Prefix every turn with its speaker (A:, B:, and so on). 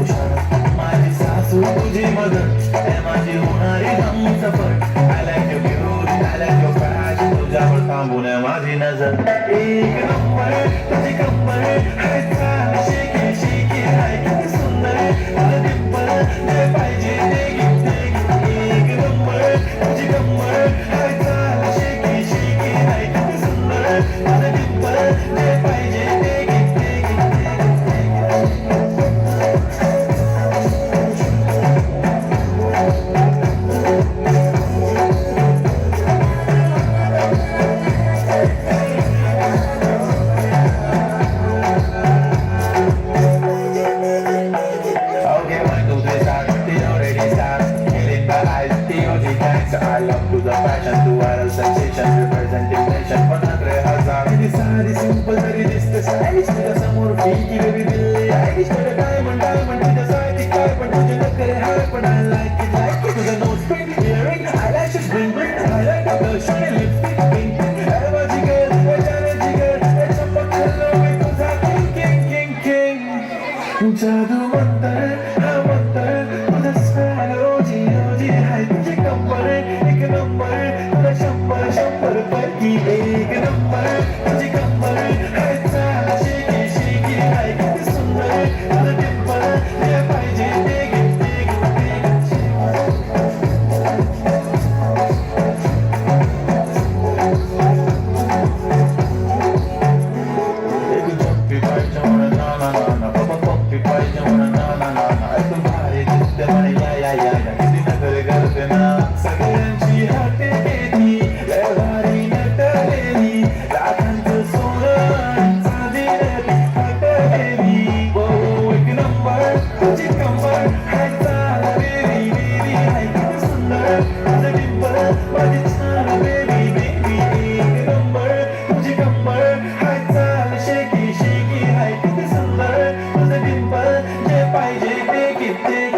A: हुशार माझी सासू तुझी मदत हे माझी होणारी Humsafar I like your beauty I like your fashion तुझ्यावर थांबून आहे माझी नजर एक नंबर तुझी कंबर हाय चाल शेकी शेकी हाय किती सुंदर तुझं डिंपल जे पाहिजे ते गिफ्ट एक नंबर तुझी कंबर हाय चाल शेकी शेकी हाय किती सुंदर तुझं डिंपल जे पाहिजे ते I love to the fashion, to viral sensation, representing nation. Panagre hazar. Meri sari simple, very distant, stylish. Tuja samor fiki, baby Billie Eilish. Tuja diamond, diamond, tuja side diamond, तुझे नखरे हाय पण I like it, like it. तुझा nose pink, earring, eyelashes, bling bling. I like the blush, lipstick, pink pink. है माझी girl, है जाने जिगर, है चमक hello में तुझा king king king king. जादू मंतर, हा मंतर, तुझा smile, ओजी ओजी हाय तुझी कंबर. एक नंबर तुझा शंभर शंभर पैकी एक नंबर तुझी कंबर हाय चाल शेकी शेकी हाय किती सुंदर तुझं डिंपल जे पाहिजे ते गिफ्ट एक चप्पी पाहिजे म्हणून ना ना ना ना पप्पी पाहिजे म्हणून ना ना ना ना तू भारी दिसते म्हणे या या या या किती नखरे करते ना सगळ्यांची हाते घेती लय भारी नटलेली लाखांचं सोनं चांदीने हटलेली ओ एक नंबर तुझी कंबर हाय चाल बेबी बेबी हाय किती सुंदर तुझं डिंपल माझी छान बेबी बेबी एक नंबर तुझी कंबर हाय चाल शेकी शेकी हाय किती सुंदर तुझं डिंपल जे पाहिजे ते गिफ्ट